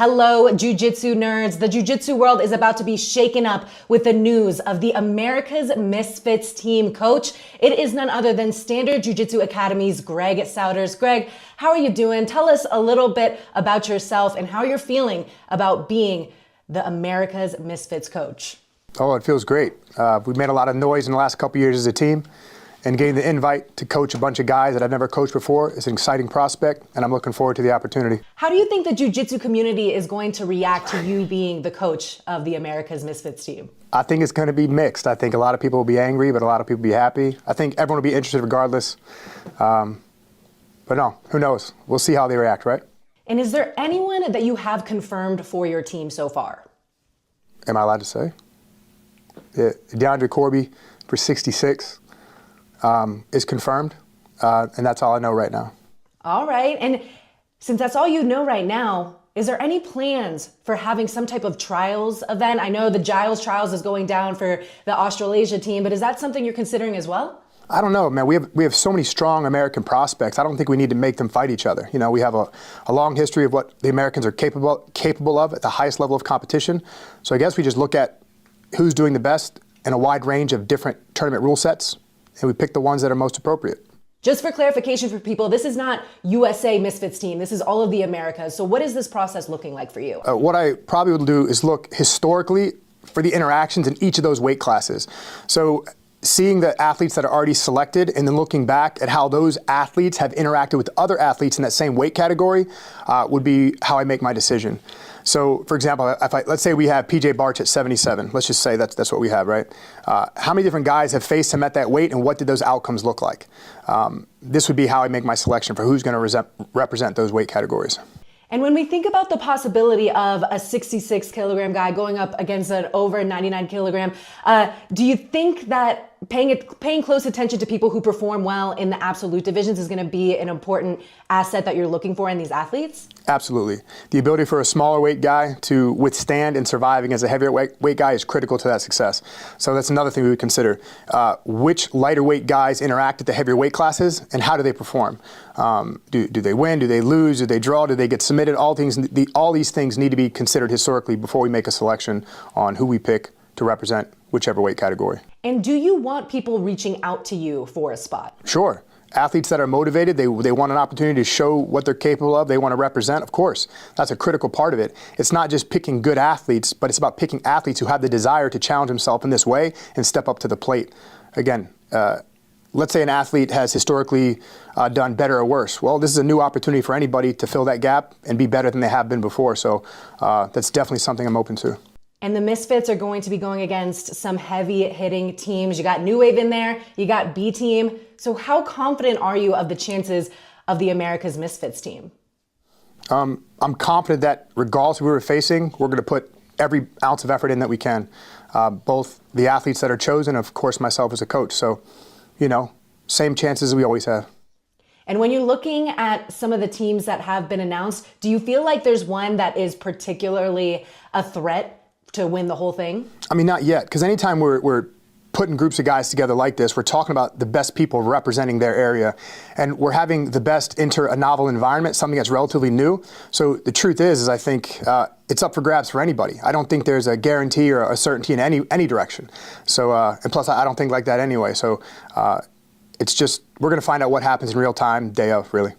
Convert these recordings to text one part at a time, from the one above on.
Hello, Jiu-Jitsu nerds. The Jiu-Jitsu world is about to be shaken up with the news of the America's Misfits Team coach. It is none other than Standard Jiu-Jitsu Academy's Greg Souders. Greg, how are you doing? Tell us a little bit about yourself and how you're feeling about being the America's Misfits coach. Oh, it feels great. We've made a lot of noise in the last couple years as a team, and getting the invite to coach a bunch of guys that I've never coached before is an exciting prospect, and I'm looking forward to the opportunity. How do you think the Jiu-Jitsu community is going to react to you being the coach of the America's Misfits team? I think it's going to be mixed. I think a lot of people will be angry, but a lot of people will be happy. I think everyone will be interested regardless. But no, who knows? We'll see how they react, right? And is there anyone that you have confirmed for your team so far? Am I allowed to say? DeAndre Corby for 66. Is confirmed, and that's all I know right now. All right, and since that's all you know right now, is there any plans for having some type of trials event? I know the Giles Trials is going down for the Australasia team, but is that something you're considering as well? I don't know, man. We have so many strong American prospects. I don't think we need to make them fight each other. You know, we have a long history of what the Americans are capable of at the highest level of competition. So I guess we just look at who's doing the best in a wide range of different tournament rule sets, and we pick the ones that are most appropriate. Just for clarification for people, this is not USA Misfits team. This is all of the Americas. So what is this process looking like for you? What I probably will do is look historically for the interactions in each of those weight classes. So seeing the athletes that are already selected and then looking back at how those athletes have interacted with other athletes in that same weight category would be how I make my decision. So, for example, let's say we have PJ Barch at 77. Let's just say that's what we have, right? How many different guys have faced him at that weight, and what did those outcomes look like? This would be how I make my selection for who's going to represent those weight categories. And when we think about the possibility of a 66 kilogram guy going up against an over 99 kilogram, do you think that paying close attention to people who perform well in the absolute divisions is going to be an important asset that you're looking for in these athletes? Absolutely. The ability for a smaller weight guy to withstand and survive against a heavier weight guy is critical to that success. So that's another thing we would consider. Which lighter weight guys interact at the heavier weight classes, and how do they perform? Do they win? Do they lose? Do they draw? Do they get submitted? All these things need to be considered historically before we make a selection on who we pick to represent whichever weight category. And do you want people reaching out to you for a spot? Sure. Athletes that are motivated, they want an opportunity to show what they're capable of, they want to represent, of course. That's a critical part of it. It's not just picking good athletes, but it's about picking athletes who have the desire to challenge himself in this way and step up to the plate. Again, let's say an athlete has historically done better or worse. Well, this is a new opportunity for anybody to fill that gap and be better than they have been before. So that's definitely something I'm open to. And the Misfits are going to be going against some heavy hitting teams. You got New Wave in there, you got B Team. So how confident are you of the chances of the America's Misfits team? I'm confident that regardless of who we're facing, we're going to put every ounce of effort in that we can. Both the athletes that are chosen, of course, myself as a coach. So, you know, same chances as we always have. And when you're looking at some of the teams that have been announced, do you feel like there's one that is particularly a threat to win the whole thing? I mean, not yet, because anytime we're putting groups of guys together like this, we're talking about the best people representing their area, and we're having the best enter a novel environment, something that's relatively new. So the truth is I think it's up for grabs for anybody. I don't think there's a guarantee or a certainty in any direction. So, and plus I don't think like that anyway. So it's just, we're going to find out what happens in real time, day of, really.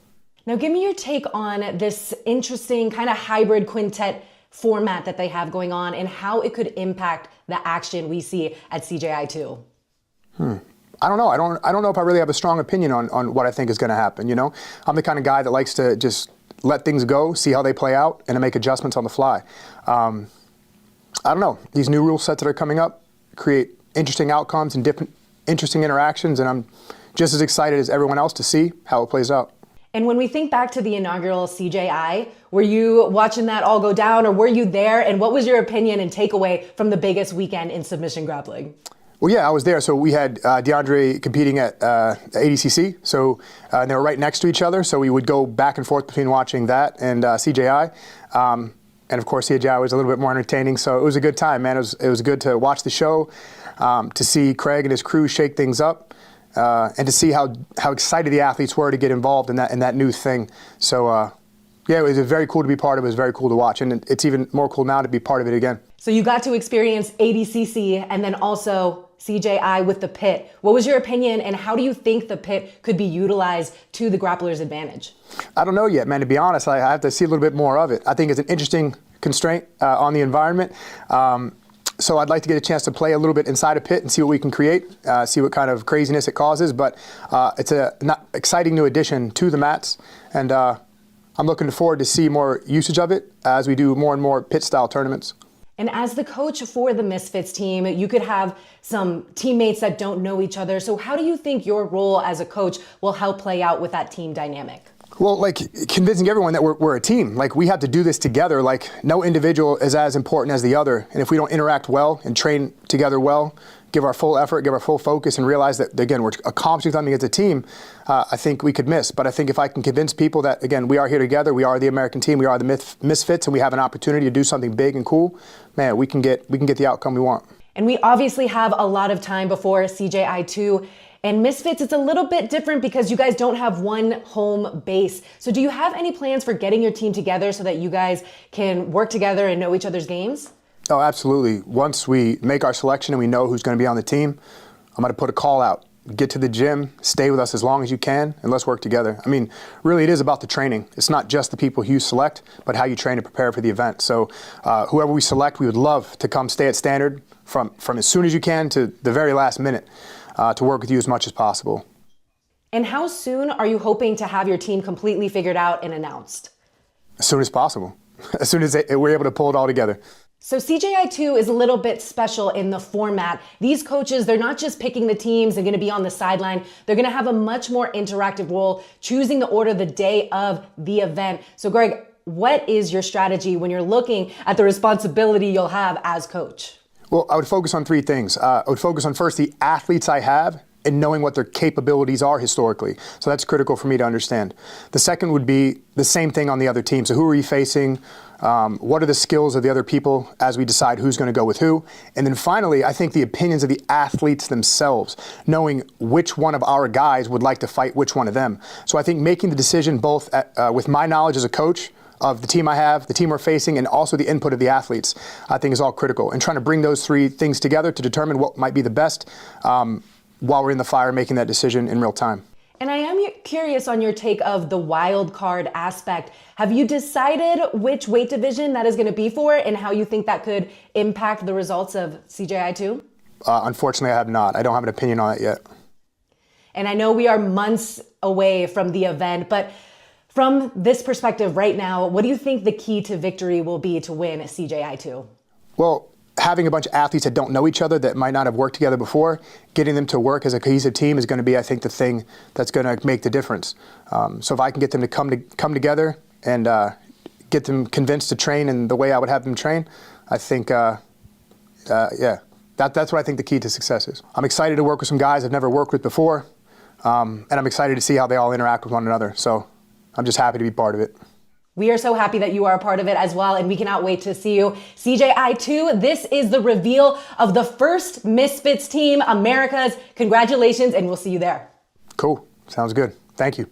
Now give me your take on this interesting kind of hybrid quintet format that they have going on and how it could impact the action we see at CJI 2. I don't know. I don't know if I really have a strong opinion on what I think is going to happen. You know, I'm the kind of guy that likes to just let things go, see how they play out, and to make adjustments on the fly. I don't know. These new rule sets that are coming up create interesting outcomes and different interesting interactions, and I'm just as excited as everyone else to see how it plays out. And when we think back to the inaugural CJI, were you watching that all go down, or were you there? And what was your opinion and takeaway from the biggest weekend in submission grappling? Well, yeah, I was there. So we had DeAndre competing at ADCC. So and they were right next to each other. So we would go back and forth between watching that and CJI. And of course, CJI was a little bit more entertaining. So it was a good time, man. It was good to watch the show, to see Craig and his crew shake things up. And to see how excited the athletes were to get involved in that new thing. So Yeah, it was very cool to be part of it. It was very cool to watch. And it's even more cool now to be part of it again. So you got to experience ADCC and then also CJI with the pit. What was your opinion, and how do you think the pit could be utilized to the grapplers' advantage? I don't know yet, man. To be honest, I have to see a little bit more of it. I think it's an interesting constraint on the environment. So I'd like to get a chance to play a little bit inside a pit and see what we can create, see what kind of craziness it causes. But it's an exciting new addition to the mats, and I'm looking forward to see more usage of it as we do more and more pit-style tournaments. And as the coach for the Misfits team, you could have some teammates that don't know each other. So how do you think your role as a coach will help play out with that team dynamic? Well, like convincing everyone that we're a team. Like we have to do this together. Like no individual is as important as the other. And if we don't interact well and train together well, give our full effort, give our full focus, and realize that, again, we're accomplishing something as a team, I think we could miss. But I think if I can convince people that, again, we are here together, we are the American team, we are the Misfits, and we have an opportunity to do something big and cool, man, we can get the outcome we want. And we obviously have a lot of time before CJI 2. And Misfits, it's a little bit different because you guys don't have one home base. So do you have any plans for getting your team together so that you guys can work together and know each other's games? Oh, absolutely. Once we make our selection and we know who's going to be on the team, I'm going to put a call out. Get to the gym, stay with us as long as you can, and let's work together. I mean, really it is about the training. It's not just the people you select, but how you train to prepare for the event. So whoever we select, we would love to come stay at standard from as soon as you can to the very last minute to work with you as much as possible. And how soon are you hoping to have your team completely figured out and announced? As soon as possible. As soon as we're able to pull it all together. So CJI 2 is a little bit special in the format. These coaches, they're not just picking the teams and going to be on the sideline. They're going to have a much more interactive role, choosing the order the day of the event. So Greg, what is your strategy when you're looking at the responsibility you'll have as coach? Well, I would focus on three things. I would focus on first the athletes I have and knowing what their capabilities are historically. So that's critical for me to understand. The second would be the same thing on the other team. So who are you facing? What are the skills of the other people as we decide who's going to go with who? And then finally, I think the opinions of the athletes themselves, knowing which one of our guys would like to fight which one of them. So I think making the decision both with my knowledge as a coach of the team I have, the team we're facing, and also the input of the athletes, I think is all critical. And trying to bring those three things together to determine what might be the best while we're in the fire making that decision in real time. And I am curious on your take of the wild card aspect. Have you decided which weight division that is going to be for and how you think that could impact the results of CJI 2? Unfortunately, I have not. I don't have an opinion on it yet. And I know we are months away from the event, but from this perspective right now, what do you think the key to victory will be to win CJI 2? Well, having a bunch of athletes that don't know each other, that might not have worked together before, getting them to work as a cohesive team is going to be, I think, the thing that's going to make the difference. So if I can get them to come together and get them convinced to train in the way I would have them train, I think, that's what I think the key to success is. I'm excited to work with some guys I've never worked with before, and I'm excited to see how they all interact with one another. So I'm just happy to be part of it. We are so happy that you are a part of it as well, and we cannot wait to see you. CJI 2, this is the reveal of the first Misfits team, Americas. Congratulations, and we'll see you there. Cool. Sounds good. Thank you.